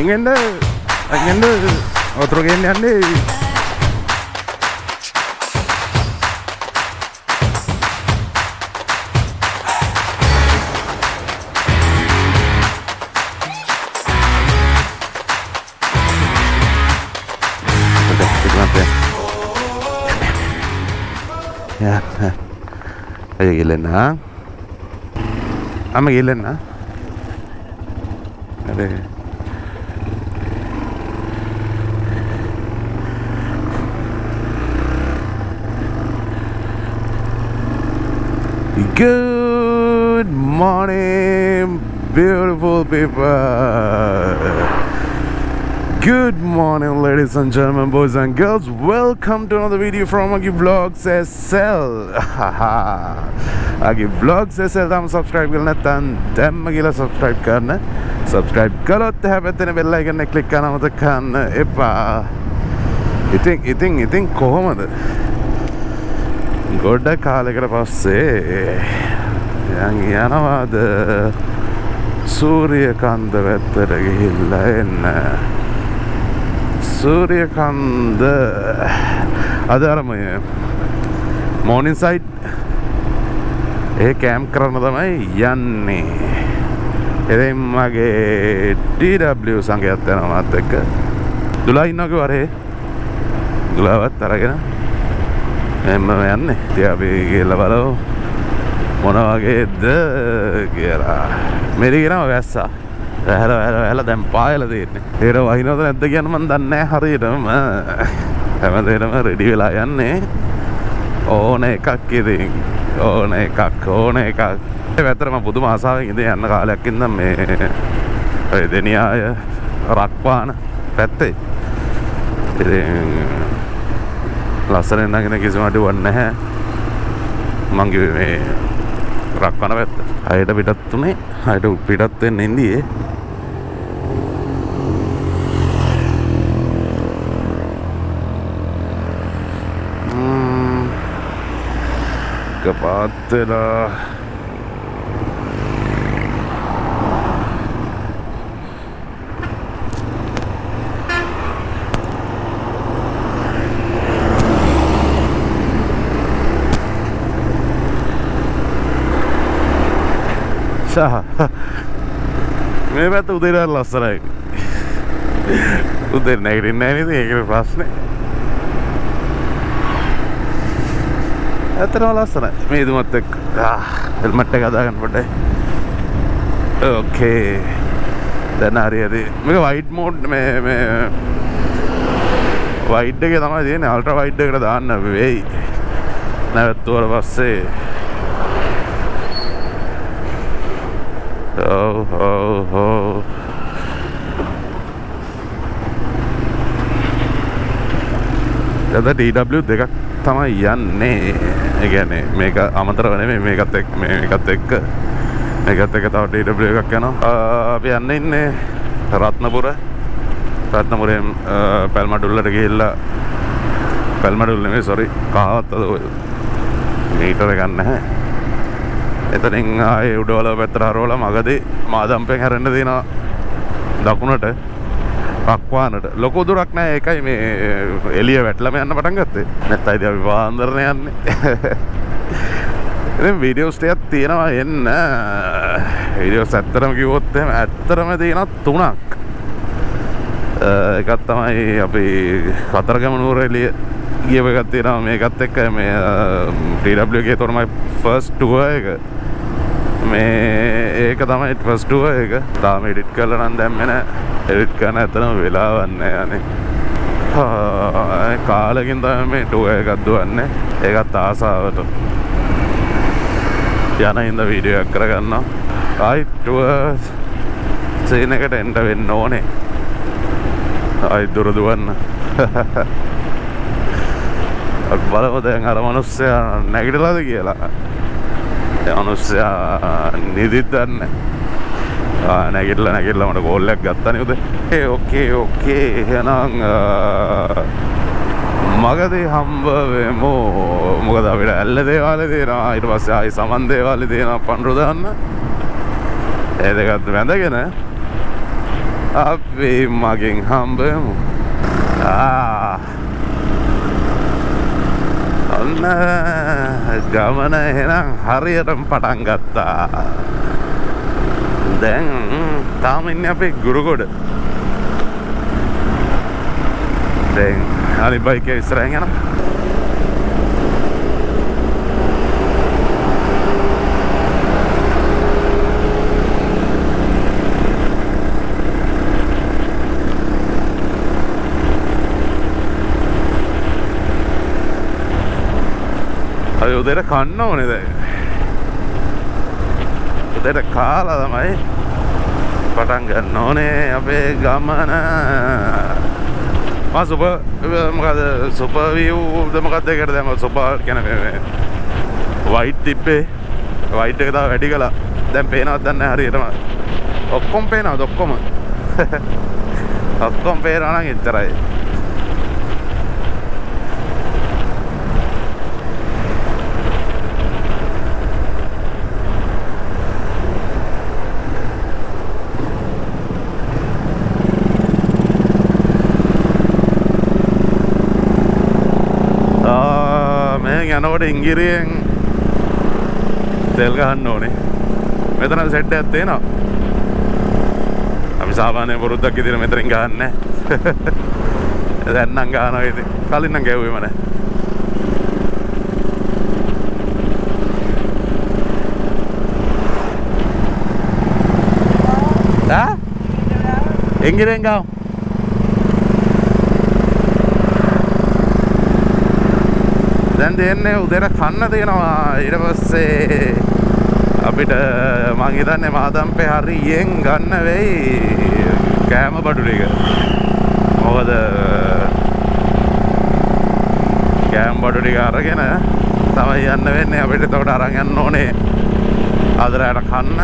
Engende otro game yande. Ya, ayo gilena. Ama gilena. Ada. Good morning, beautiful people. Good morning, ladies and gentlemen, boys and girls. Welcome to another video from Agi Vlogs SL. Agi Vlogs SL. Tam subscribe करना तन dem गीला subscribe करना. Subscribe करो तो है बेटे ने bell icon ने click करना मतलब खाना. एपा. Eating कोह मत. ගොඩ කාලෙකට පස්සේ යනවාද සූරියකන්ද පැත්තට ගිහිල්ලා එන්න. සූරියකන්ද අද අර මෝර්නින් සයිඩ් ඒ කැම්ප් කරන්න තමයි යන්නේ. ඉතින් මගේ TW සංගයත් යනවා මාත් එක්ක. දුලා ඉන්නකෝ අරේ. දුලාවත් අරගෙන එම්ම යන්නේ. ඉතින් අපි ගිහලා බලමු මොන වගේද කියලා. මෙරි කියනවා වැස්සා. හැල දැන් පායලා තියෙන්නේ. ඒර වහිනවද නැද්ද කියන මන් දන්නේ නැහැ හරියටම. හැමදේටම රෙඩි වෙලා යන්නේ. ඕන එකක් ඉතින්. ඕන එකක්. ඒ වැතර මම පුදුම ආසාවෙන් ඉඳන් යන්න කාලයක් ඉඳන් මේ ඔය දෙනියාය රක්පාන පැත්තේ. ඉතින් ලස්සන නගින කිසිම අඩුවක් නැහැ. මං කිව්වේ මේ රක්වන පැත්ත. හයට පිටත් උනේ. හයට පිටත් වෙන්න ඉඳියේ. කපාත් වෙලා මේ පැත්ත උදේට ලස්සනයි. උදේට නැගිටින්නේ නැහැ නේද? ඒකේ ප්‍රශ්නේ. ඇත්තටම ලස්සනයි. මේ දුමත් එක්ක හෙල්මට් එක හදාගන්න පොඩ්ඩයි. ඕකේ. දැන් හරියදී. මේක වයිඩ් මෝඩ් මේ වයිඩ් එකේ තමයි තියෙන්නේ. අල්ට්‍රා වයිඩ් එකට දාන්න වෙයි. නැවතුවර පස්සේ අද TW දෙකක් තමයි යන්නේ. ඒ කියන්නේ මේක අමතරව නෙමෙයි මේකත් එක්ක තව TW එකක් යනවා. අපි යන්නේ රත්නපුරෙන් පැල්මඩුල්ලට ගිහිල්ලා පැල්මඩුල්ල නෙමෙයි සෝරි කාවත්තද මීටර ගන්න නැහැ. එතනින් ආයේ උඩවල පැත්තට හරවලා මගදී මාදම්පෙන් හැරෙන්න තියෙනවා දකුණට රක්වානට. ලොකු දුරක් නැහැ. ඒකයි මේ එළිය වැටලම යන්න පටන් ගත්තේ. නැත්නම් ඉතින් අපි පාන්දරනේ යන්නේ. ඉතින් වීඩියෝස් ටිකක් තියෙනවා එන්න. වීඩියෝස් ඇත්තටම කිව්වොත් එහෙම ඇත්තටම තියෙනවා 3ක්. එකක් තමයි අපි කතරගම නුවර එළිය ගියව එකක් තියෙනවා. මේකත් එක්ක මේ TW එකේ තමයි ෆස්ට් ටුවර් එක. මේ ඒක තමයි ෆස්ට් ටුවර් එක. තාම එඩිට් කරලා නම් දැම්මේ නැහැ. එඩිට් කරන්න ඇත්තටම වෙලාවක් නැහැ අනේ. කාලෙකින් තමයි මේ ටුවර් එකක් දුවන්නේ. ඒකත් ආසාවට. යන ඉඳ වීඩියෝ එකක් කරගන්නවා. ආයි ටුවර් සීන් එකට එන්න වෙන්න ඕනේ. ආයි දුර දුවන්න. අපි බලමු දැන් අර මිනිස්සයා නැගිටලාද කියලා. ඒ මිනිස්සයා නිදිත් දන්නේ. නැගිටලා මට කෝල් එකක් ගත්තානේ උදේ. ඕකේ එහෙනම් මගදී හම්බ වෙමු. මොකද අපිට ඇල්ල දේවාලේ තියෙනවා. ඊට පස්සේ ආයි සමන් දේවාලේ තියෙනවා පඳුරු දාන්න. ඒ දෙකත් වැඳගෙන අපි මගෙන් හම්බෙමු. ඔන්න ගමන එහෙනම් හරියටම පටන් ගත්තා. දැන් තාම ඉන්නේ අපේ ගුරුගොඩ. දැන් අනිත් බයික් එක ඉස්සරහින් යනවා. අය උදේට කන්න ඕනේ දැන්. උදේට කාලා තමයි පටන් ගන්න ඕනේ අපේ ගමන. මොකද සුපර් විව් මොකක්ද ඒකට දැම්ම සුපර් කියන්නේ වයිට් තිබ්බේ. වයිට් එක තව වැඩි කළා. දැන් පේනවද දන්නේ නැහැ හරියටම. ඔක්කොම පේනවද ඔක්කොම. ඔක්කොම පේනවා නම් එච්චරයි. යනකොට ඉංගිරියෙන් තෙල් ගහන්න ඕනේ. මෙතන සෙට් එකක් තියෙනවා. අපි සාමාන්‍ය පුරුද්දක් විදිහට මෙතනින් ගහන්නේ නැහැ. දැන් නම් ගහනවා ඉතින්. කලින් නම් ගැහුවේම නැහැ. ඉංගිරියෙන් ගාව. දැන් දෙන්නේ උදේට කන්න දෙනවා. ඊට පස්සේ අපිට මං හිතන්නේ මාදම්පේ හරියෙන් ගන්න වෙයි කෑම බඩු ටික. මොකද කෑම බඩු ටික අරගෙන තමයි යන්න වෙන්නේ. අපිට එතකොට අරන් යන්න ඕනේ ආදරයට කන්න,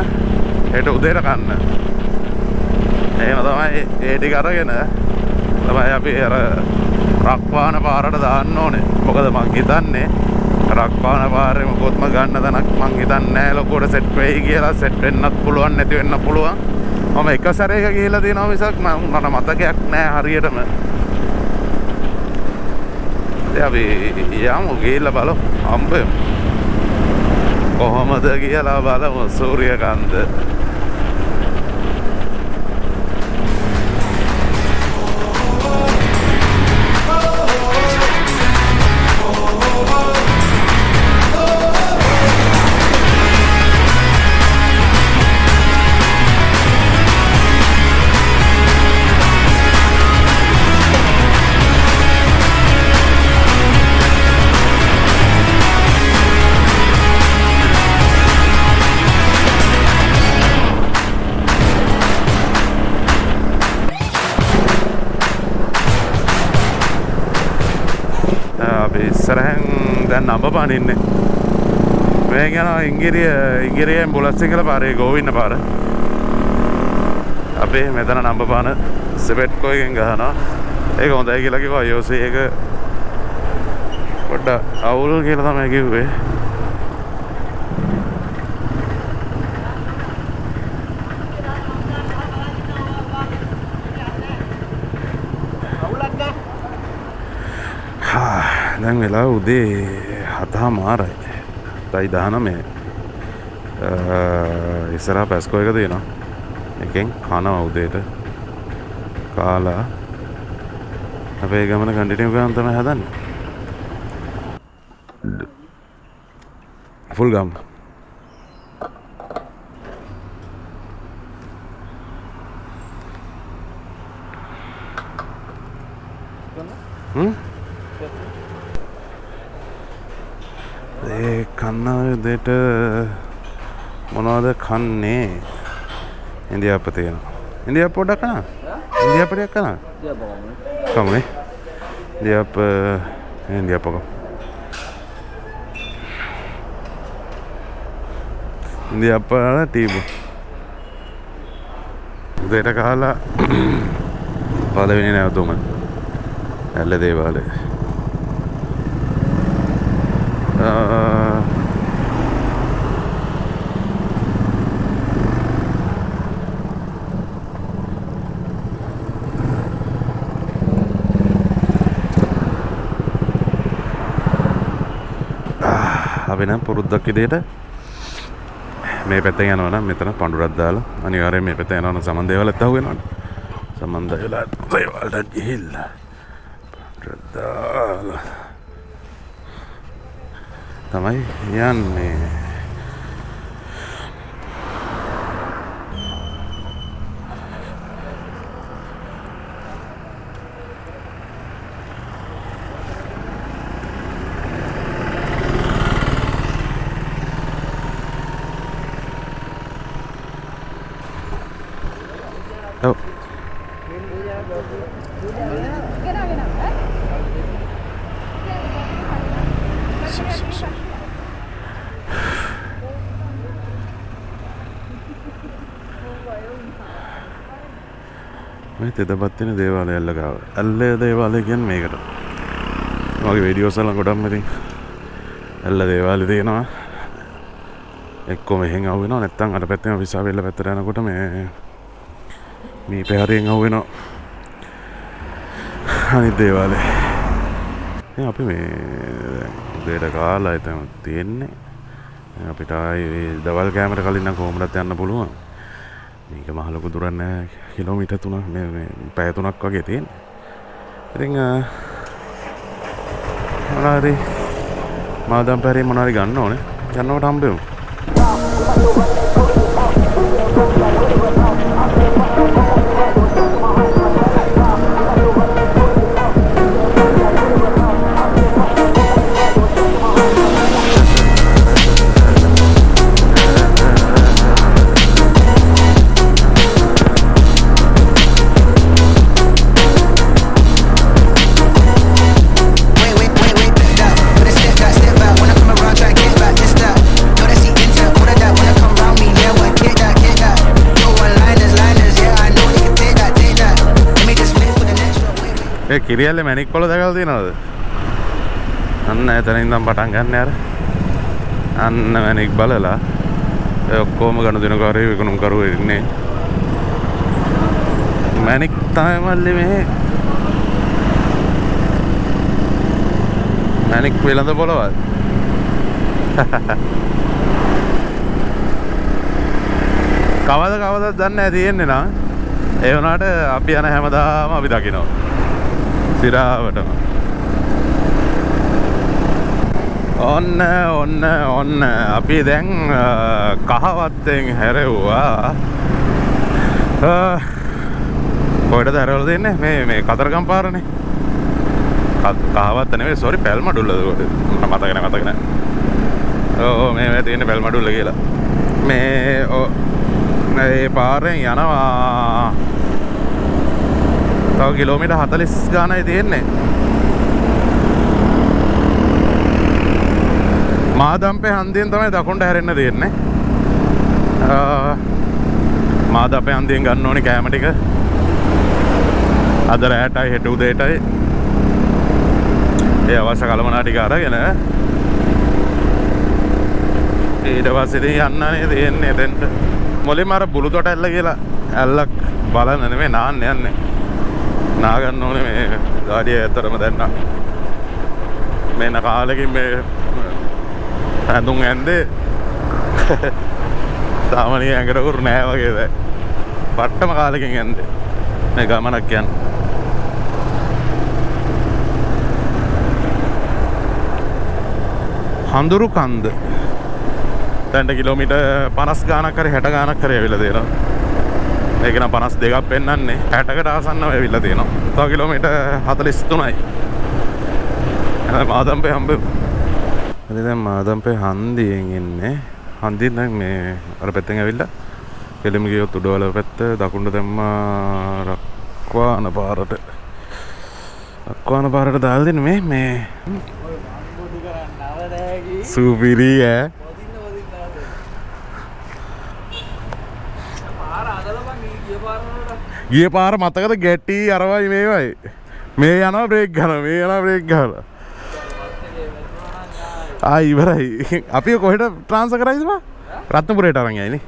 හෙට උදේට කන්න. එහෙම තමයි ඒ ටික අරගෙන තමයි අපි අර රක්වාන පාරට දාන්න ඕනේ. මොකද මං හිතන්නේ රක්වාන පාරේ මොකොත්ම ගන්න තැනක් මං හිතන්නේ නැහැ ලොකුවට සෙට් වෙයි කියලා. සෙට් වෙන්නත් පුළුවන් නැති වෙන්න පුළුවන්. මම එක සැරේක ගිහිල්ලා තියෙනවා මිසක් මට මතකයක් නැහැ හරියටම. ඉතින් අපි යමු ගිහිල්ලා බලමු හම්බෙමු. කොහොමද කියලා බලමු සූර්යකාන්ත. ඉස්සරහෙන් දැන් නඹපාන ඉන්නේ. මේ යනවා ඉංගිරියෙන් බුලත්සිංහල පාරේ ගෝවින්න පාර. අපි මෙතන නඹපාන සෙපෙට්කෝ එකෙන් ගහනවා. ඒක හොඳයි කියලා කිව්වා. යෝසි එක පොඩ්ඩක් අවුල් කියලා තමයි කිව්වේ. දැන් වෙලා උදේ 7:00 7:19. ඉස්සරහා පැස්කෝ එක තියෙනවා. එකෙන් කනවා උදේට. කාලා අපේ ගමන කන්ටිනියු කරන් තමයි හදන්නේ. ෆුල් ගම්. ඒ කන්න දෙට මොනවද කන්නේ? ඉන්දියාප්ප තියෙනවා. ඉන්දියාප්ප පොඩ්ඩක් කනවා. ඉන්දියාප්පයක් කනවා. කමුනේ. ඉන්දියාප්ප කම. ඉන්දියාප්ප ටීබු. උදේට කාලා පළවෙනි නැවතුම. ඇල්ල දේවාලේ. වෙන පුරුද්දක් විදියට මේ පැත්තෙන් යනවා නම් මෙතන පඳුරක් දාලා අනිවාර්යයෙන් මේ පැත්තෙන් යනවා නම් සමන් දේවලත් අහු වෙනවනේ. සමන් දේවල දේවල්ට ගිහිල්ලා පඳුරක් දාලා තමයි යන්නේ. Oh. මේ තෙදපත් වෙන දේවාලය ඇල්ල ගාව. ඇල්ල දේවාලය කියන්නේ මේකට. මගේ වීඩියෝස් වල ගොඩක්ම ඉතින් ඇල්ල දේවාලය තියෙනවා. එක්කම මෙහෙන් ආව වෙනවා නැත්නම් අර පැත්තෙන් විසාවෙල්ල පැත්තට යනකොට මේ පැහැරෙන් ආව වෙනවා. අනිත් දේවාලය. දැන් අපි මේ උදේට කාලා ඉතින් තියෙන්නේ. අපිට ආයේ දවල් කැමරේ කලින් නම් කොහොමදත් යන්න පුළුවන්. මේක මහ ලොකු දුරක් නෑ කිලෝමීටර් 3ක් මේ පැය 3ක් වගේ තියෙන්නේ. ඉතින් මොනවාරි මාදම් පැරේ මොනවාරි ගන්න ඕනේ. යනකොට හම්බෙමු. ඒ කිරියල්ලේ මැණික් පොළ දැකලා තියෙනවද? අන්න එතන ඉඳන් පටන් ගන්න යාර. අන්න මැණික් බලලා ඒ ඔක්කොම ගනුදෙනු කරේ විකුණුම් කරුවෝ ඉන්නේ. මැණික් තමයි මල්ලි මේ. මැණික් වෙළඳ පොළවල්. කවදද දන්නේ නැහැ තියෙන්නේ නා. ඒ වුණාට අපි යන හැමදාම අපි දකිනවා. සිරාවටම ඔන්න අපි දැන් කහවත්තෙන් හැරෙව්වා. කොහෙටද හැරෙවලා දෙන්නේ? මේ කතරගම් පාරනේ. කහවත්ත නෙවෙයි සෝරි පැල්මඩුල්ලද කොහෙද? මතක නැහැ. ඔව් මේ තියෙන්නේ පැල්මඩුල්ල කියලා. මේ පාරෙන් යනවා තව කිලෝමීටර් 40 ගානයි තියෙන්නේ. මාදම්පේ හන්දියෙන් තමයි දකුණට හැරෙන්න තියෙන්නේ. මාදම්පේ හන්දියෙන් ගන්න ඕනේ කෑම ටික. අද රැටයි හෙට උදේටයි. ඒ අවශ්‍ය කලමනා ටික අරගෙන ඊට පස්සේ ඉතින් යන්නනේ තියෙන්නේ එතෙන්ට. මොලේම අර බුලුතොට ඇල්ල කියලා ඇල්ලක් බලන්න නෙමෙයි නාන්න යන්නේ. නාගන්න ඕනේ මේ ගාඩිය ඇතරම දැන්න මෙන්න කාලෙකින් මේ ඇඳුම් ඇන්දේ සාමාන්‍ය ඇඟට උරු නෑ වගේ දැන් පට්ටම කාලෙකින් ඇන්දේ මේ ගමනක් යන හඳුරු කන්ද දැන් කිලෝමීටර් 50 ගානක් හරි 60 ගානක් හරි ඇවිල්ලා තියෙනවා. මේක නම් 52ක් පෙන්නන්නේ 60කට ආසන්නව ඇවිල්ලා තියෙනවා. තව කිලෝමීටර් 43යි. මාදම්පේ හම්බෙමු. හරි දැන් මාදම්පේ හන්දියෙන් ඉන්නේ. හන්දියෙන් දැන් මේ අර පැත්තෙන් ඇවිල්ලා කෙලිම ගියොත් උඩවල පැත්ත දකුණට දැම්මා රක්වාන පාරට. රක්වාන පාරට දාලා දෙන්නේ මේ සුපිරි ඈ. ගිය පාර මතකද ගැටි අරවයි මේවයි මේ යනවා බ්‍රේක් ගහනවා ඉවරයි අපි කොහෙට ට්‍රාන්ස්ෆර් කරයිද බා රත්නපුරේට අරන් යයිනේ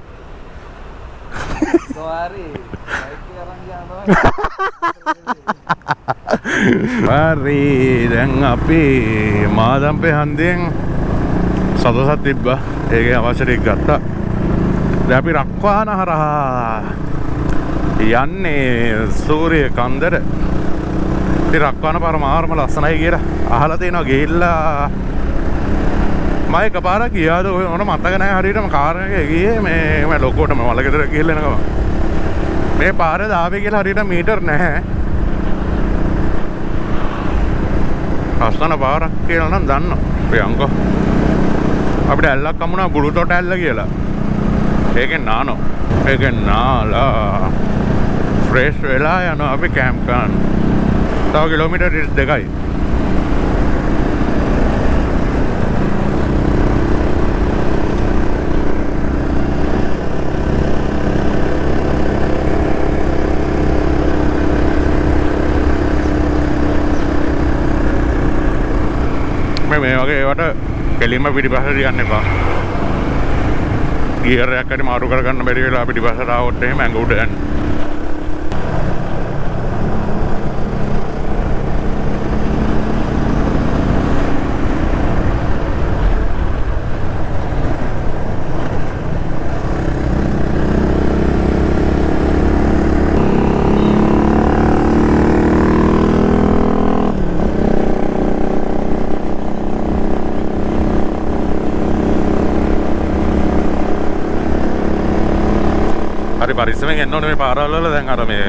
හරි දැන් අපි මාදම්පේ හන්දියෙන් සතසත් තිබ්බා. ඒකේ අවශ්‍ය ටික ගත්තා. දැන් අපි රක්වාන හරහා යන්නේ සූරිය කන්දර. ඉතින් රක්වාන පාර මාරම ලස්සනයි කියලා අහලා තියෙනවා. ගිහිල්ලා මම එකපාරක් ගියාද ඔය මතක නැහැ හරියටම කාර් එකේ ගියේ මේ මම ලොකෝටම වලගෙදර ගිහලා එනකම මේ පාරේ දාවේ කියලා හරියට මීටර් නැහැ. අස්තන පාරක් කියලා නම් දන්නවා. ප්‍රියංකෝ අපිට ඇල්ලක් හම්බුණා බුළුතොට ඇල්ල කියලා. ඒකෙන් නානෝ. ඒකෙන් නාලා ෆ්‍රෙෂ් වෙලා යනවා අපි කැම්ප් කරන්න. තව කිලෝමීටර් 2යි. මේ වගේ ඒවට කෙලින්ම පිටිපස්සට යන්න එපා. ගියර් එකක් හරි මාරු කරගන්න බැරි වෙලා පිටිපස්සට ආවොත් එහෙම ඇඟ උඩ යන්න. පරිස්සමෙන් එන්න ඕනේ මේ පාරවල් වල. දැන් අර මේ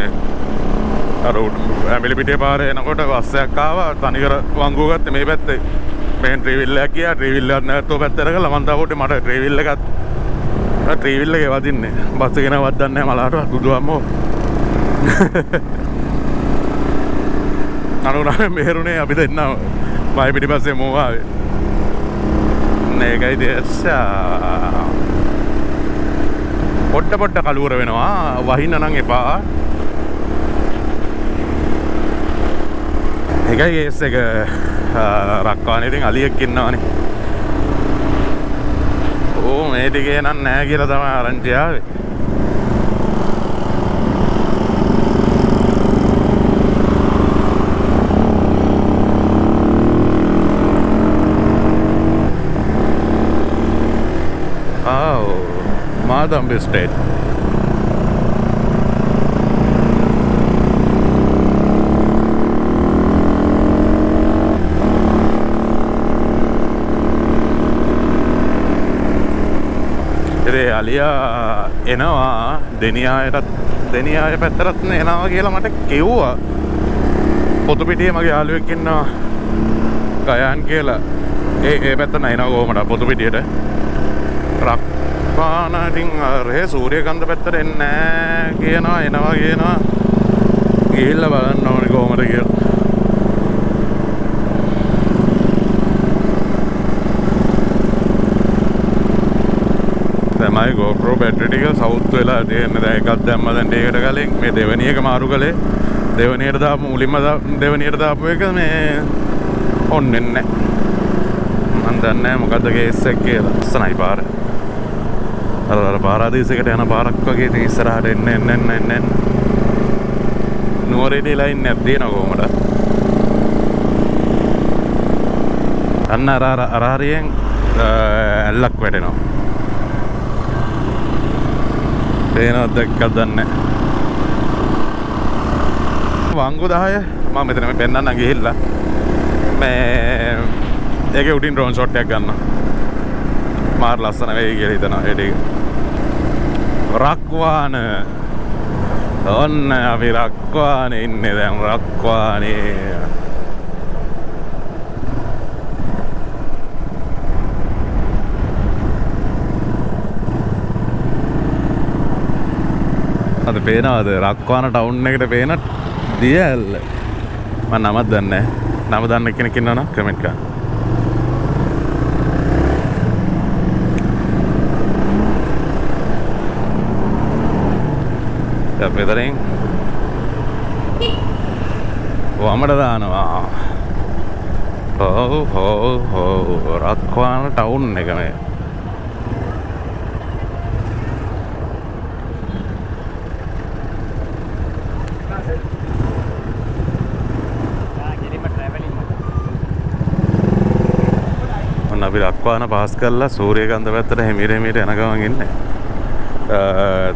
අර ඇඹිලි පිටේ පාරේ එනකොට බස් එකක් ආවා තනිකර වංගුව ගත්තේ මේ පැත්තේ. මෙහෙන් ට්‍රීවිල් එකක් ගියා. ට්‍රීවිල් එකක් නැවතුව පැත්තට ගලා මම තාපොටේ මට ට්‍රීවිල් එකේ වදින්නේ. බස් එක නවත් දන්නේ නැහැ මලාට බුදුහාමෝ. අනුරාමේ මෙහෙරුනේ අපි දෙන්නම මයි පිටිපස්සේ මෝ ආවේ. මේකයි දේශා. පොඩ්ඩ කලුවර වෙනවා. වහින්න නම් එපා. ඒකයි කේස් එක. රක්වානේ ඉතින් අලියෙක් ඉන්නවනේ. ඕ මේ ටිකේ නම් නැහැ කියලා තමයි ආරංචි ආවේ. Madambi State. ඉතින් අලියා එනවා දෙනියාය පැත්තටත් එනවා කියලා මට කිව්වා. පොතුපිටියේ මගේ යාළුවෙක් ඉන්නවා ගයාන් කියලා. ඒ පැත්ත නයිනවා කොහමද පොතුපිටියට. ඉතින් රේ සූරියකන්ද පැත්තට එන්නේ නැහැ කියනවා. එනවා කියනවා. ගිහිල්ලා බලන්න ඕනේ කොහමද කියලා. තමයි GoPro බැටරි ටික සවුත් වෙලා තියෙන්නේ. දැන් එකක් දැම්ම දැන් ඒකට කලින් මේ දෙවෙනි එක මාරු කළේ. දෙවෙනියට දාපු මුලින්ම දෙවෙනියට දාපු එක මේ ඔන්නේ නැහැ. මම දන්නේ නැහැ මොකද්ද කේස් එක කියලා. ලස්සනයි පාර. අර පාරාදීසයකට යන පාරක් වගේ ඉතින් ඉස්සරහට එන්න නුවරේදී ලයින් එකක් දෙනවා කොහමද? අන්න අර හරියෙන් ඇල්ලක් වැටෙනවා. තේනවද දැක්කද දන්නේ වංගු 10 මම මෙතන පෙන්නන්න ගිහිල්ලා මේ ඒකේ උඩින් ඩ්‍රෝන් ෂොට් එකක් ගන්නවා. මාර ලස්සන වෙයි කියලා හිතනවා ඒ ටික. රක්වාන ඔන්න අපි රක්වානේ ඉන්නේ දැන්. රක්වානේ අද පේනවද රක්වාන ටවුන් එකට පේන දියැල්ල? මම නමක් දන්නේ නැහැ. නම දන්න කෙනෙක් ඉන්නවනම් කමෙන්ට් කරන්න. මෙතනින් වමට දානවා. රක්වාන ටවුන් එක මේ. ඔන්න අපි රක්වාන පාස් කරලා සූරියකාන්ත පැත්තට හිමිර හිමිර යන ගමන් ඉන්නේ.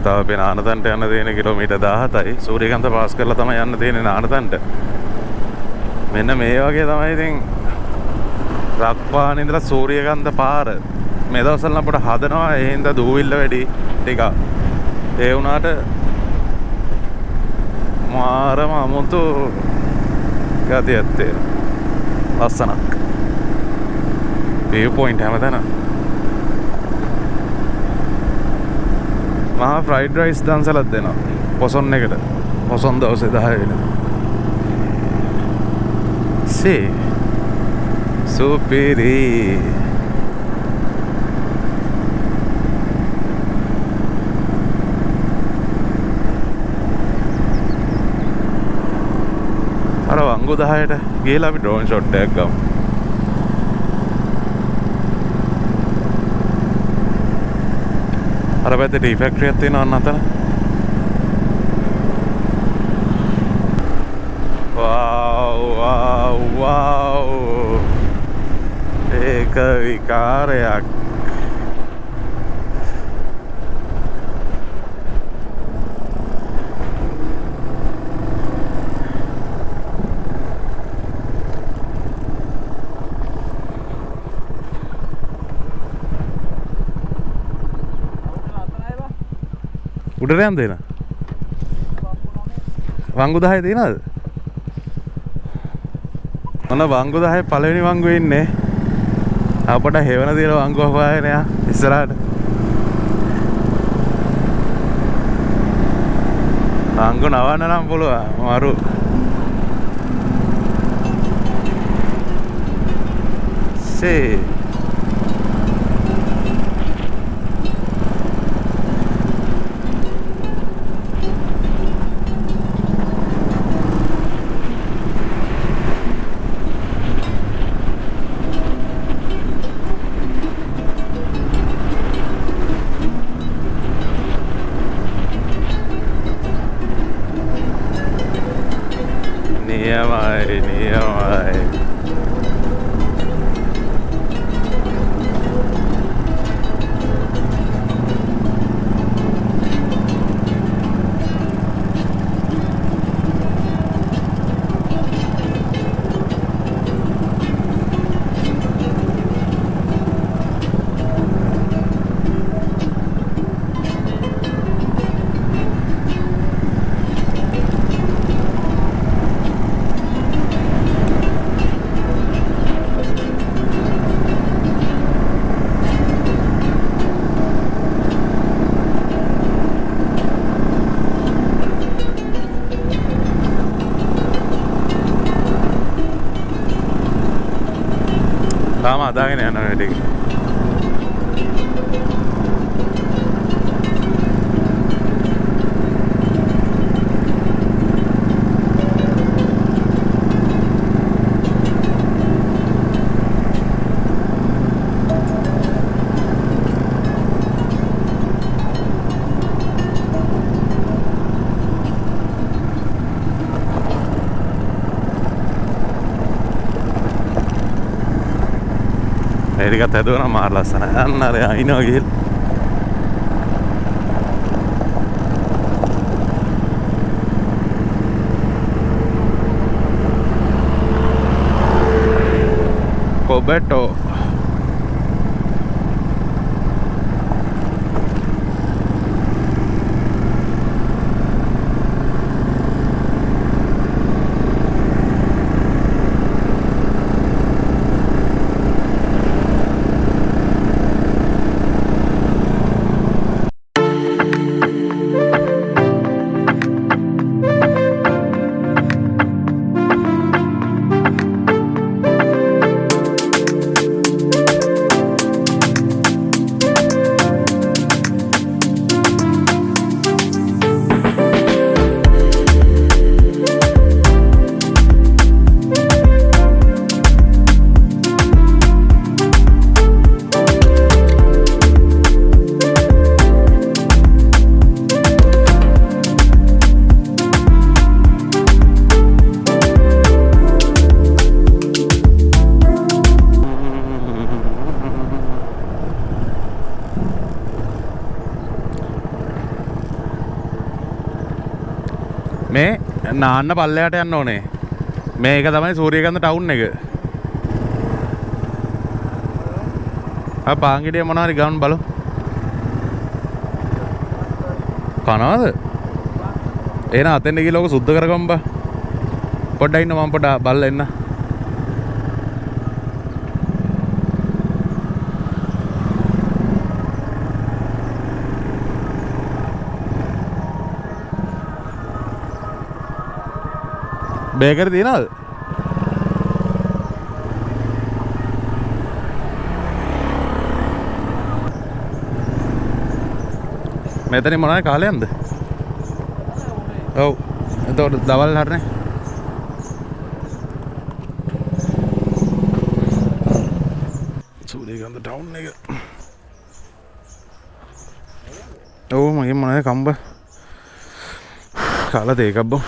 තව අපි නානතන්ට යන්න තියෙන කිලෝමීටර් 17යි. සූරියකාන්ත පාස් කරලා තමයි යන්න තියෙන්නේ නානතන්ට. මෙන්න මේ වගේ තමයි ඉතින් රක්වාන ඉඳලා සූරියකාන්ත පාර මේ දවස්වල අපිට හදනවා. ඒ හින්දා දූවිල්ල වැඩි ටික. ඒ වුණාට මාරම අමුතු ගතියක් තියෙනවා. ලස්සනක්. view point හැමතැන. මහා ෆ්‍රයිඩ් රයිස් දන්සලක් දෙනවා පොසොන් එකට. පොසොන් දවසේ 10 වෙනිදා. See සුපිරි. අර වංගු 10ට ගිහලා අපි ඩ්‍රෝන් ෂොට් එකක් ගමු. අර පැත්තේ ටී ෆැක්ටරියක් තියෙනවා අන්න අතන. වව් ඒක විකාරයක්. උඩට යන්න දෙන වංගු 10 තියෙනවද? මොන වංගු 10 පළවෙනි වංගුවේ ඉන්නේ. අපට හෙවන තියෙන වංගුව හොයාගෙන යා ඉස්සරහට. වංගු නවන්න නම් පුළුවන් මරු. see නියමයි. තාම අදාගෙන යනවා වැඩි. ඒකත් හැදුවා නම් මාර ලස්සනයි. අන්න අර අයින්නවා ගිහලා. කොබෙටෝ නාන්න පල්ලයට යන්න ඕනේ. මේක තමයි සූරියකන්ද ටවුන් එක. පාංගිටිය මොනවා හරි ගන්න බලමු. කනවාද? එහෙනම් අතෙන්ද ගිහලා ඔක සුද්ධ කරගමු බා. පොඩ්ඩක් ඉන්න මම පොඩ්ඩක් බලලා එන්න. බේකරි තියනවද? මෙතන මොනවද කාලයක්ද? ඔව්. එතකොට දවල් හරිනේ. සූරියකන්ද ටවුන් එක. ඔව් මගේ මොනවද කම්බ. කාලා දෙකක් බෝ.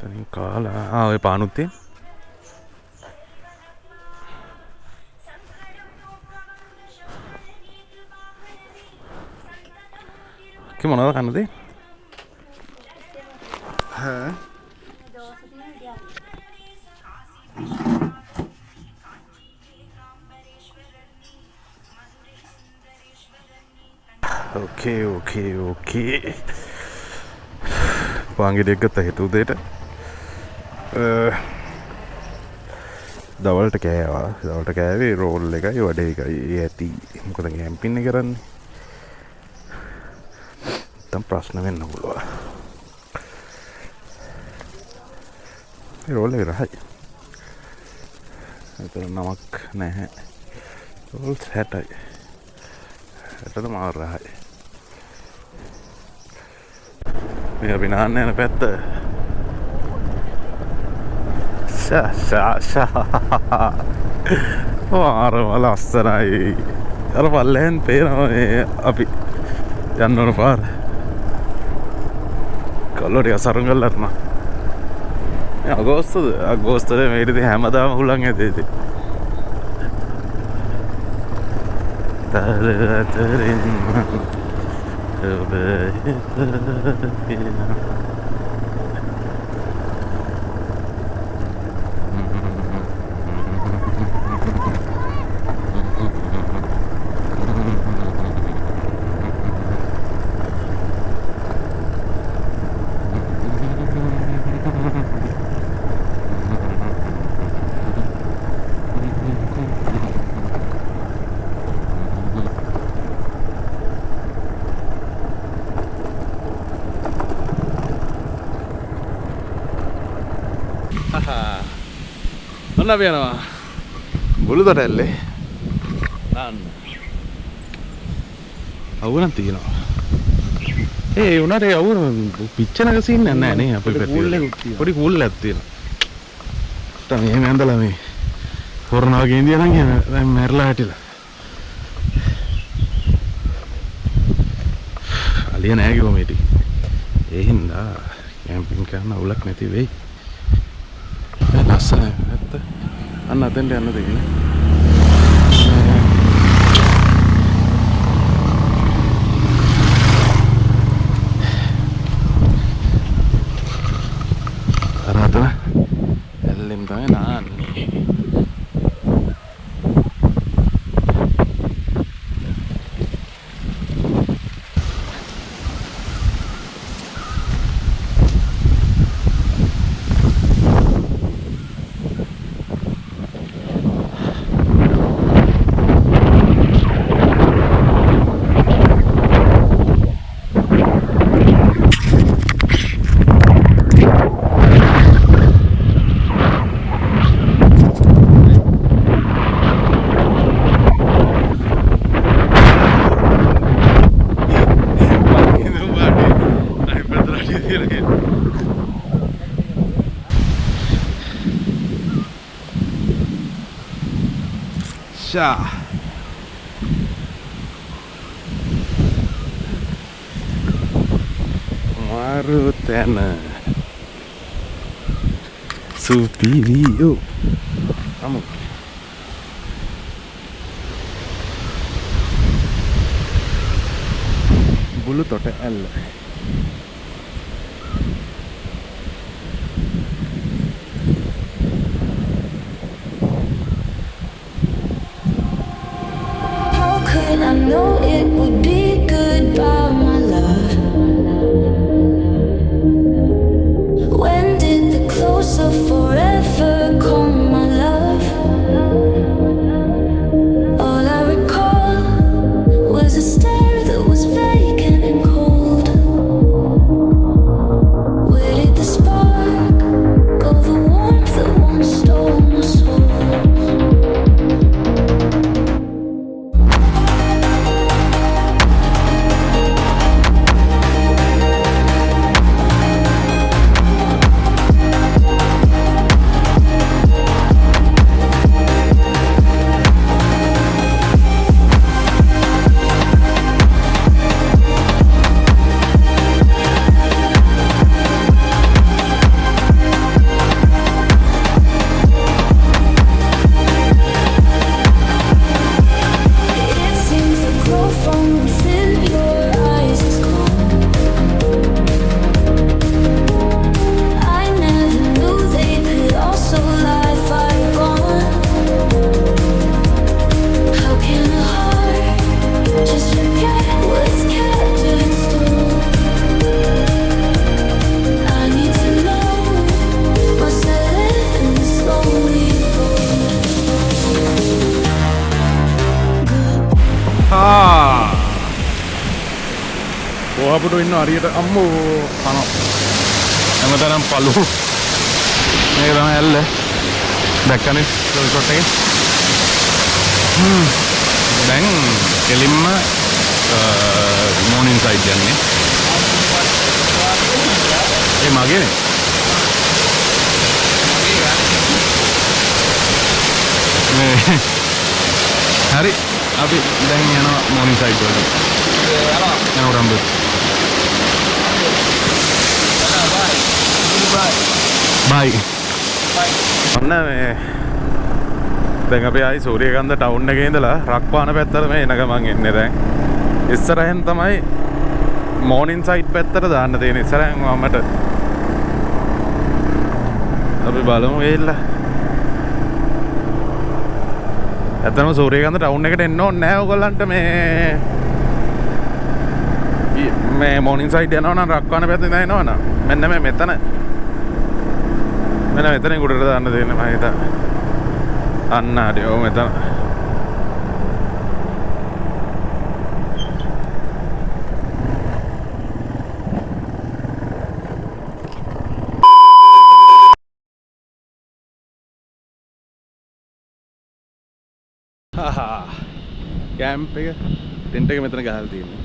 තනින් කාලා ඔය පානුත් තියෙන. කි මොනවද කන්නද? हाँ ओके පාංගිරියක් ගත්තා හිත උදේට දවල්ට කෑවා. දවල්ට කෑවේ රෝල් එකයි වඩේ එකයි ඇති. මොකද කැම්පින් එක කරන්නේ. නැත්තම් ප්‍රශ්න වෙන්න පුළුවන්. මේ රෝල් එක රහයි. ඒතර නමක් නැහැ. රෝල් 60යි. 60ද මාර රහයි. මේ අපි නාන්න යන පැත්ත මාරම ලස්සනයි. අර පල්ලෙන් පේනවා මේ අපි යන්න ඕන පාර. කල්ලෝ ටික සරුංගල් කරනවා. මේ අගෝස්තුවේ මේ ඉතින් හැමදාම හුලං ඇතේ ඉතින්. තරතරින් ඔබ ඔන්න අපි යනවා බුලුතොට ඇල්ලේ නාන්න. අවුනක් තියෙනවා. ඒ උනාට ඒ අවුන පිච්චෙනක සීන් නැහැ නේ අපේ පැත්තේ. පොඩි කූල් එකක් තියෙනවා. තමයි එහෙම ඇඳලා මේ කොරෝනා වගේ ඉඳියා නම් දැන් මැරලා හිටිලා. අලිය නෑ කිව්ව මේ ටික. ඒ හින්දා කැම්පින් කරන්න අවුලක් නැති වෙයි. ලස්සනයි නැත්ද? අන්න අතෙන්ට යන්න දෙන්නේ. අර අතන එල්ලෙන් තමයි නාන්නේ. Maru tena Superior. Vamos. Bulut tote L. ගෝවාපුට ඉන්න හරියට අම්මෝ කනවා හැමතැනම පළු මේක තමයි ඇල්ල දැක්කනේ රිසෝට් එකේ දැන් කෙලින්ම මෝනින් සයිඩ් යන්නේ ඒ මගේනේ hari අපි දැන් යනවා මෝනින් සයිඩ් වලට යනවා රම්බුත් බයි ඔන්න මේ දැන් අපි ආයි සූරියකන්ද ටවුන් එකේ ඉඳලා රක්වාන පැත්තට මේ එන ගමන් එන්නේ දැන් ඉස්සරහෙන් තමයි මෝනින් සයිඩ් පැත්තට දාන්න තියෙන ඉස්සරහෙන් වමට අපි බලමු එilla ඇත්තම සූරියකන්ද ටවුන් එකට එන්න ඕනේ නැහැ ඔයගොල්ලන්ට මේ මෝනින් සයිඩ් යනවා නම් රක්වාන පැත්තෙන් ඉඳලා එනවා නම් මෙන්න මේ මෙතන මෙතනින් උඩට දාන්න දෙන්නේ මම හිතා අන්න හරි ඔව් මෙතන කැම්ප් එක ටෙන්ට් එක මෙතන ගහලා තියෙනවා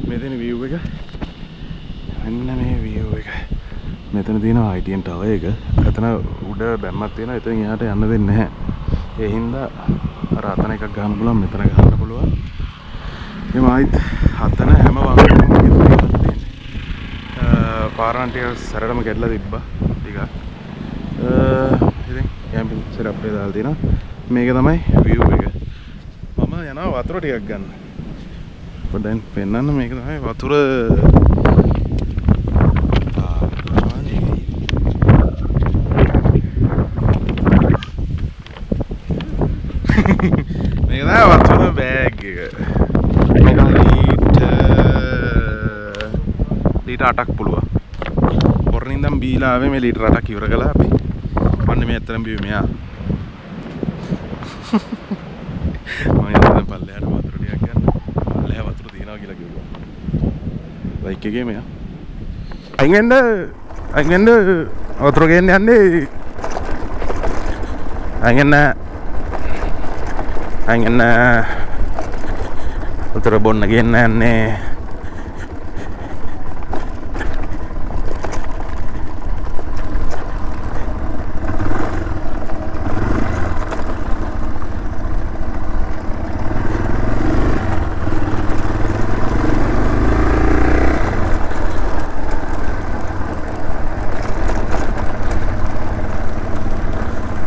මෙතන view එක මෙන්න මේ view එක මෙතන තියෙනවා ITN tower එක. එතන උඩ බැම්මක් තියෙනවා. එතනින් එහාට යන්න දෙන්නේ නැහැ. ඒ හින්දා අර අතන එකක් ගන්න පුළුවන් මෙතන ගන්න පුළුවන්. මේ මායිත් අතන හැම වංගුවකම තියෙන්නේ. පාරාන් ටික සැරටම කැඩලා තිබ්බා ටිකක්. ඉතින් කැම්පින් සෙටප් එක දාලා තියෙනවා. මේක තමයි view එක. මම යනවා වතුර ටිකක් ගන්න. පොඩ්ඩක් පෙන්නන්න මේක තමයි වතුර මේක තමයි වතුර බෑග් එක. මේක ලීටර් 8ක් පුළුවන්. පොරනින් ඉඳන් බීලා ආවේ මේ ලීටර් 8ක් ඉවර කළා අපි. වන්නේ මේ ඇත්තටම බිව් මෙයා. මම ඉතින් පල්ලෙහාට වතුර ටිකක් ගන්න. පල්ලෙහා වතුර තියනවා කියලා කිව්වා. බයික් එකේ මෙයා. අයින් වෙන්න වතුර ගේන්න යන්නේ. අයින් උතර බොන්න ගේන්න යන්නේ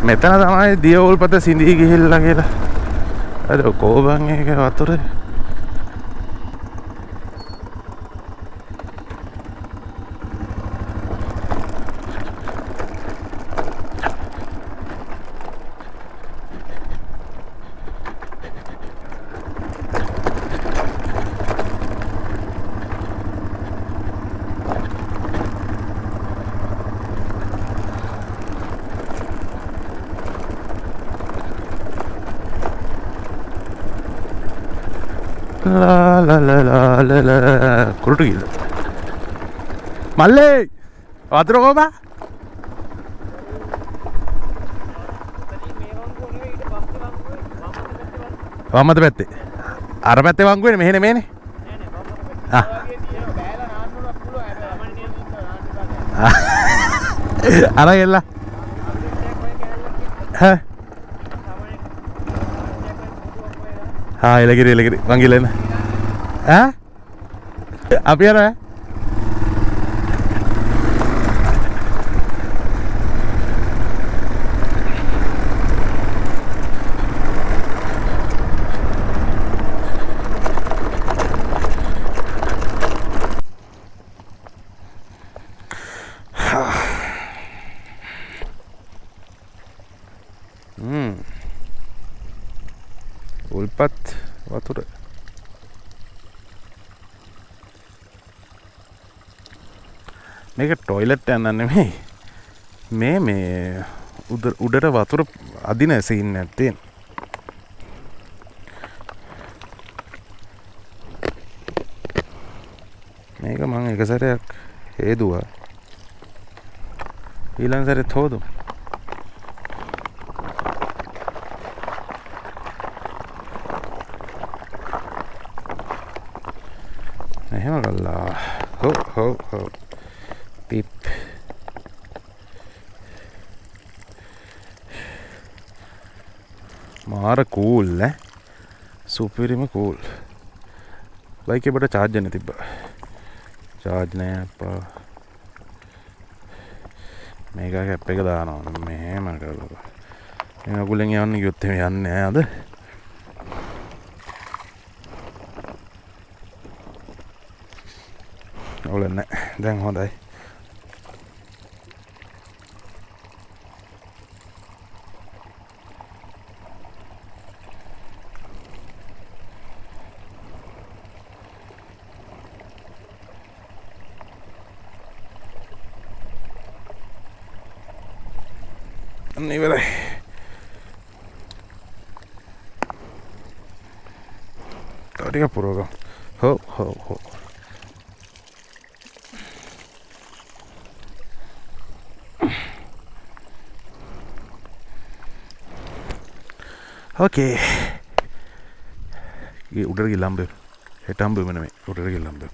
මෙතන තමයි දියවුල්පත සිඳී ගිහිල්ලා කියලා අර කෝබන් එක වතුර කුරුටු ගිල මල්ලේ වතුර කොහොමද වම්මත පැත්තේ අර පැත්තේ වංගුවනේ මෙහෙනේ මේනේ අර එල්ලා हाँ इलगिरी वांगी लेना हाँ आप यार है උල්පත් වතුර මේක ටොයිලට් යන්න නෙමෙයි මේ උඩට වතුර අදින සීන් නැත්තේ මේක මම එක සැරයක් හේදුවා. ඊළඟ සැරේත් හොදමු. එහෙම කළා. හෝ පිප්. මාර කූල් නේ. සුපිරිම කූල්. බයික් එකේ බට charge එක තිබ්බා. charge නෑ අප්පා. මේක කැප් එක දානවා. මෙහෙම කරලා. මේ අකුලෙන් යන්න ගියොත් එහෙම යන්නේ නෑ අද. ඔලන්නේ. දැන් හොඳයි. ඉවරයි. තව ටිකක් පුරවගමු. හෝ. ඕකේ. ये उधर की लंबे हेटाम भी मैंने उधर की लंबे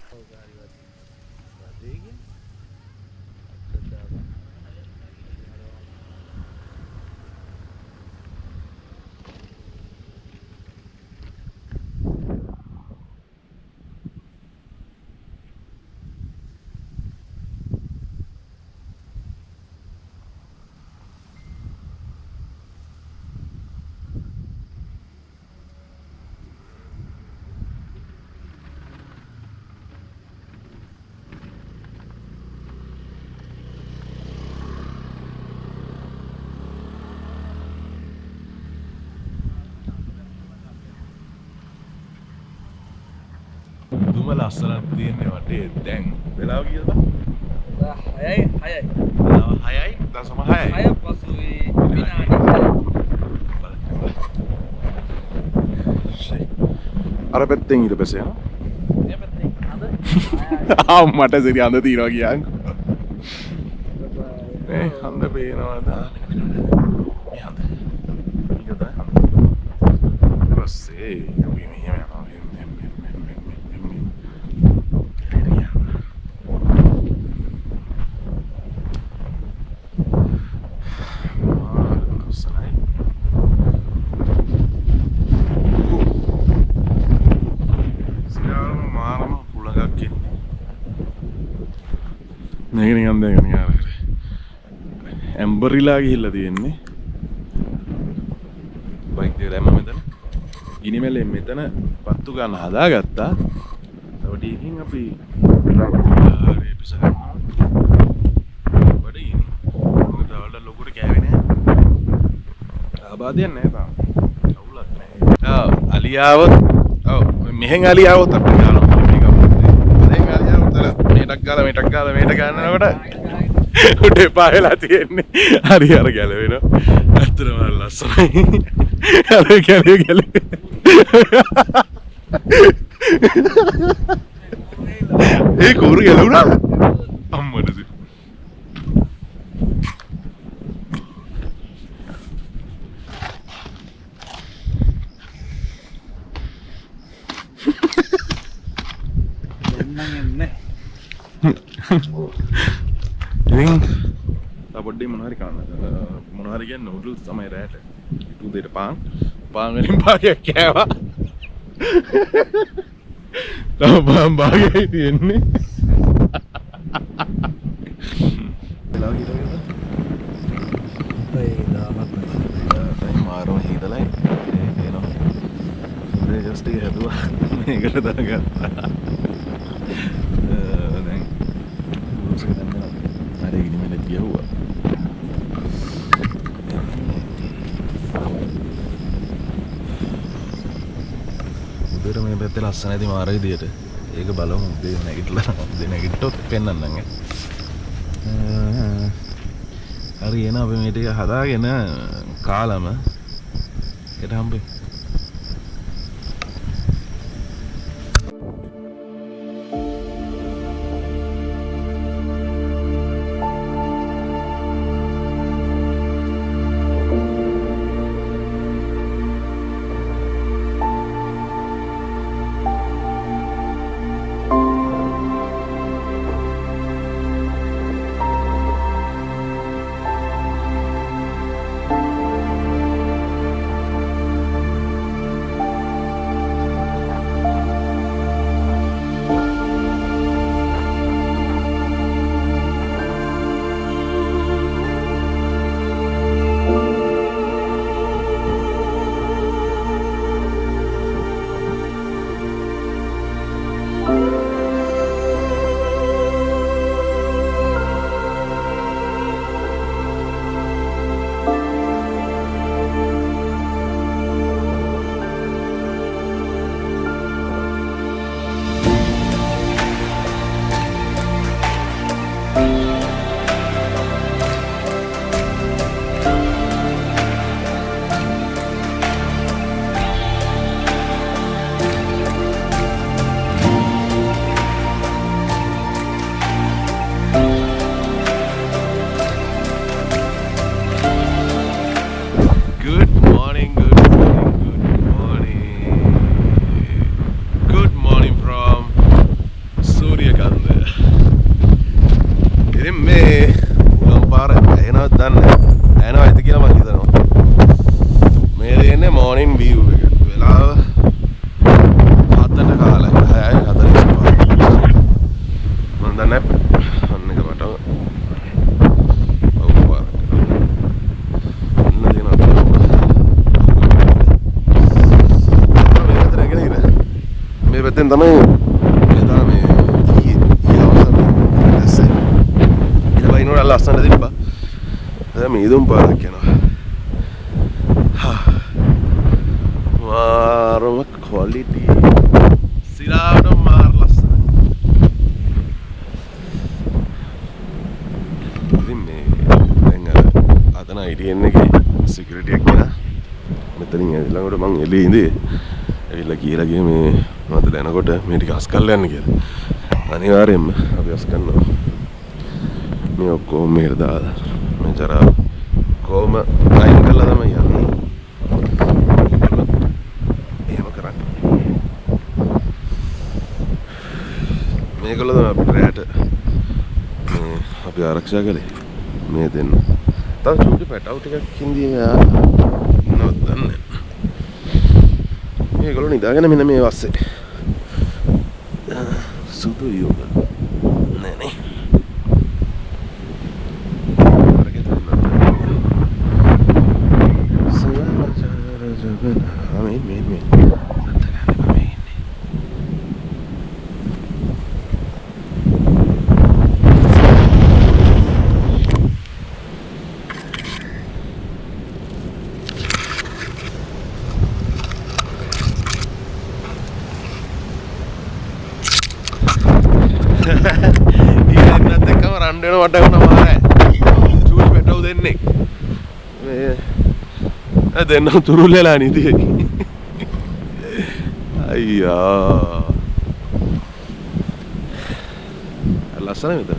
දුම ලස්සනක් තියෙන්නේ වටේ දැන් වෙලාව කීයද? 6යි. වෙලාව 6යි. දශම 6යි. 6 පසුයි විනාඩි 6. අර පැත්තෙන් ඊට පස්සේ යනවා. මේ පැත්තෙන් අද මට සිරි අඳ තියනවා කියන්කෝ. මේ අඳ පේනවද? මේ අඳ. ඊට පස්සේ යමි යනවා. මේක නිකන් දැන් නිකන් ඇම්බරිලා ගිහිල්ලා තියෙන්නේ බයික් එක දැම්ම මෙතන ගිනි මැලෙන් මෙතන පත්තු ගන්න හදාගත්තා. තව ටිකකින් අපි හරි පිස ගන්නවා. බඩගිනි මොකද වල ලොකුට කෑවේ නෑ. ආබාධයක් නෑ තාම. අවුලක් නෑ. අලියාවත් මෙහෙන් අලියාවත් අපි ගන්නවා. මේටක් ගාලා මේට ගන්නකොට උඩ එපා වෙලා තියෙන්නේ. හරි අර ගැලවෙනවා. ඇත්තටම ලස්සනයි. අර ගැලවෙ. ඒ කෝරු ගැලවුණා. අම්මඩද. ඉතින් පොඩ්ඩේ මොනවාරි කන්න මොනවාරි කියන්නේ නූඩල්ස් තමයි රැට ඊට උදේට පාන් වලින් භාගයක් කෑවා. තව පාන් භාගයයි තියෙන්නේ. වෙලාව කීයද? මාරම හීතලයි. එනවා. උදේ ජස්ට් එක හැදුවා. මේකට දාගත්තා. දැන් හරි ගිනි මැලේ ගියුවා. උදේට මේ පැත්තේ ලස්සන ඇති මාර විදියට. ඒක බලමු උදේ නැගිටලා උදේ නැගිට්ටොත් පෙන්නන්නම්. හරි එන අපි මේ ටික හදාගෙන කාලම හෙට හම්බෙමු. මෝනින් view එක. වෙලාව 7ට කාලයි. 6:45. මම දන්නේ අන්න එක මට මේ පැත්තෙන් තමයි එදා මේ ඇස්සේ ඊට වයින්වල ලස්සන තිබ්බා. දැන් මේ දුම් පාරක් යනවා. මාරම ක්වොලිටි සිරාට මාර ලස්සන. ඉතින් මේ දැන් අතන ITN එකේ සිකියුරිටි එක කෙනා මෙතනින් ළඟට මං එළියේ ඉඳේ ඇවිල්ලා කියලා ගියේ මේ මට දැනකොට මේ ටික අස් කරලා යන්න කියලා. අනිවාර්යෙන්ම අපි අස් කරනවා. මේ ඔක්කොම මේකට දාලා මේ ජරා කොහොම අයින් කරලා තමයි යන්නේ. එහෙම කරන්නේ. මේගොල්ලෝ තමයි අපිට රැට මේ අපි ආරක්ෂා කළේ. මේ දෙන්න. තව චූටි පැටවු ටිකක් හින්දී නවත්තන්නේ. මේගොල්ලෝ නිදාගෙන මෙන්න මේ වස්සේ. සුදු යෝග. නේ නේ. ඊළඟට එකම රන් වෙන වට වුණා මාරයි. චූටි පැටවු දෙන්නේ. මේ දෙන්නම තුරුල් වෙලා නිදී. අයියා. ලස්සන නේද?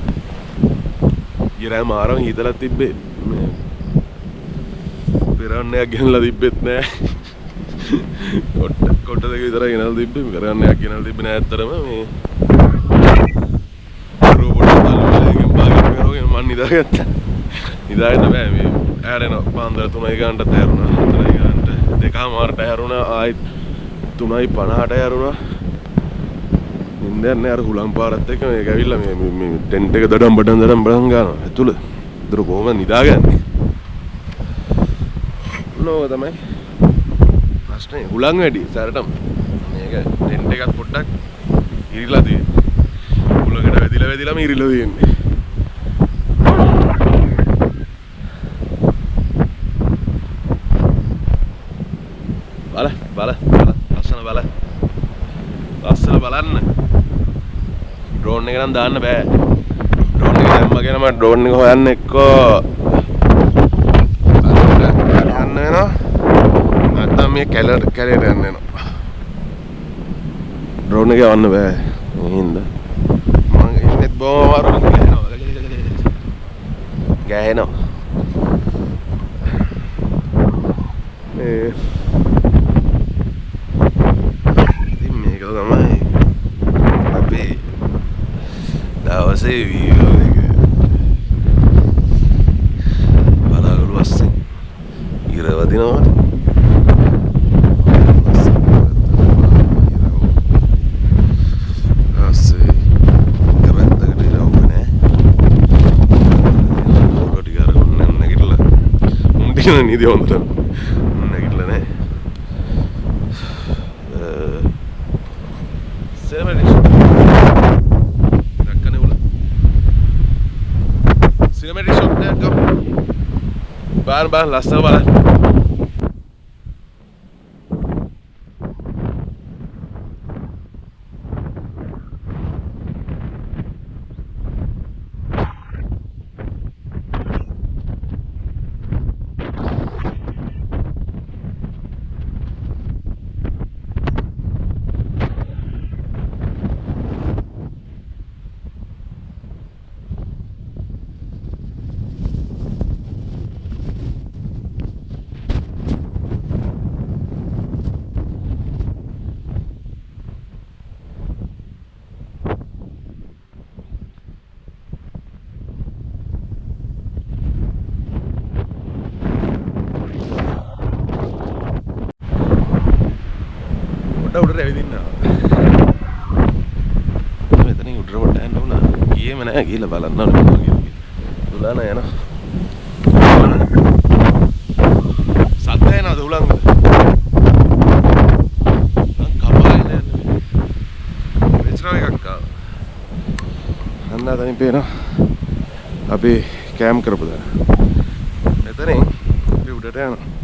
ඊරා මාරම හිතලා තිබ්බේ මේ පෙරන්නයක් ගෙනලා තිබ්බෙත් නෑ. කොට දෙක විතරයි ගෙනලා තිබ්බේ. පෙරන්නයක් ගෙනලා තිබ්බේ නෑ ඇත්තටම මේ මන් නිදාගත්තා. නිදාගන්න බෑ මේ ඇරෙන පාන්දර 3 ගානට ඇරුණා. 4 ගානට 2:00ට ඇරුණා. ආයෙත් 3:50ට ඇරුණා. නින්දන්නේ අර හුලම් පාරත් එක්ක මේක ඇවිල්ලා මේ ටෙන්ට් එක දඩම් බඩම් ගන්නවා ඇතුළ. දර කොහොමද නිදාගන්නේ? නෝ තමයි. ප්‍රශ්නේ හුලම් වැඩි සැරටම. මේක ටෙන්ට් එකත් පොඩ්ඩක් ඉරිලා තියෙන්නේ. හුලකට වැදිලාම ඉරිලා තියෙන්නේ. බල ලස්සන බලන්න. ඩ්‍රෝන් එක නම් දාන්න බෑ. ඩ්‍රෝන් එක දැම්මගෙන මම ඩ්‍රෝන් එක හොයන්න එක්කෝ යන්න වෙනවා. නැත්නම් මේ කැලේට යන්න වෙනවා. ඩ්‍රෝන් එක යවන්න බෑ. ඒ හින්දා මම ඉන්නෙත් බොහොම අමාරුවෙන් ගෑනවා. තමයි අපේ දවසේ වීඩියෝ එක බලාගලු වස්සේ ඉර වදිනවා. අස්සේ කැමැත්තකට ඉරවුනේ නෑ. ෆෝටෝ ටික අරගෙන නැගිටලා උන්ට කියන නීති හොඳට නැගිටලා නෑ. Cinematic shot there, go. Baan, last one. උඩට ඇවිදින්න මෙතනින් උඩට කොට යන්න උනා ගියේම නැහැ කියලා බලන්න ඕනේ කියලා දුලාන යන සද්ද එනවද උලංග කපාගෙන යන්නේ මෙච්චර එකක් ආවා අන්න අතනින් පේනවා අපි කැම් කරපු දා මෙතනින් අපි උඩට යනවා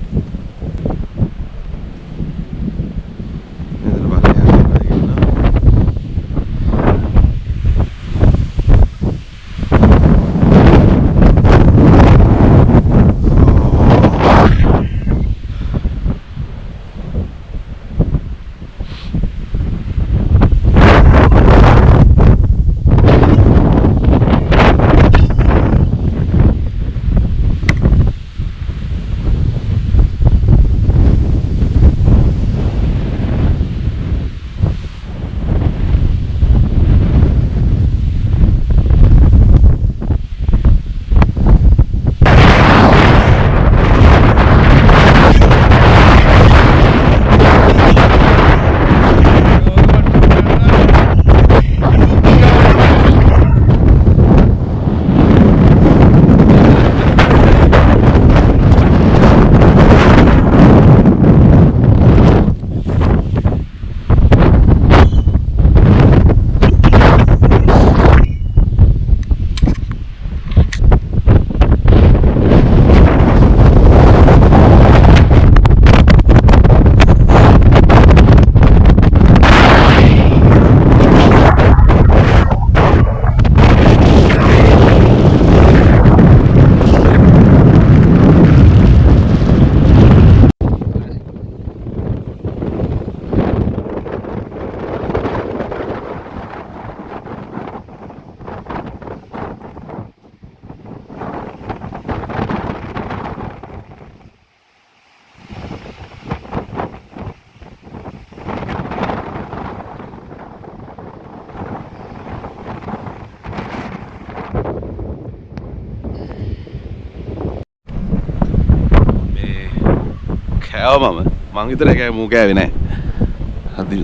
කෑවා මම විතර කෑ මූ කෑවේ නෑ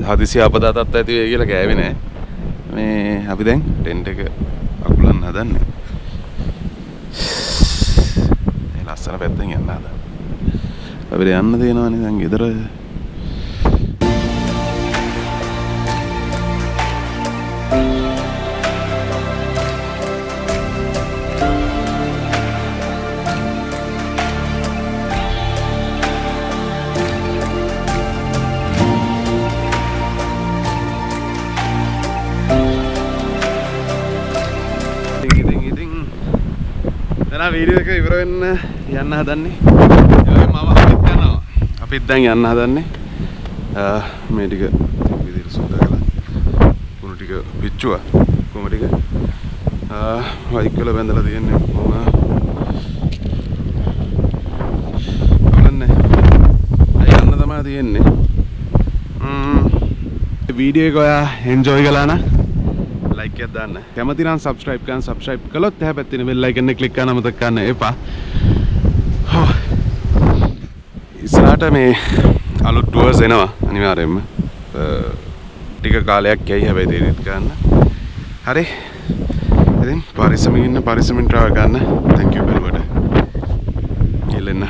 හදිසි අපදාතත් ඇති වෙයි කියලා කෑවේ නෑ මේ අපි දැන් ටෙන්ට් එක අකුලන්න හදන්නේ මේ ලස්සන පැත්තෙන් යන්න හදන්නේ අපිට යන්න දෙනවනේ දැන් ගෙදර වීඩියෝ එක ඉවර වෙන්න යන්න හදන්නේ. ඒ වගේම මම අපිත් යනවා. අපිත් දැන් යන්න හදන්නේ. මේ ටික විදිහට සුද්ධ කරලා කුණු ටික පිච්චුවා. කොම ටික වයික් වල බැඳලා තියෙන්නේ. බලන්න. යන්න තමයි තියෙන්නේ. වීඩියෝ එක ඔයා එන්ජොයි කළා නම් like එකක් දාන්න. කැමති නම් subscribe කරන්න. subscribe කළොත් එහා පැත්තේ තියෙන bell icon එක click කරන්න අමතක කරන්න එපා. ඉස්සරහට මේ අලුත් tours එනවා අනිවාර්යයෙන්ම. ටික කාලයක් යයි හැබැයි තේරෙත් ගන්න. හරි. ඉතින් පරිස්සමින් ඉන්න පරිස්සමින් travel ගන්න. thank you බෙල්වට. එල්ලෙන්න.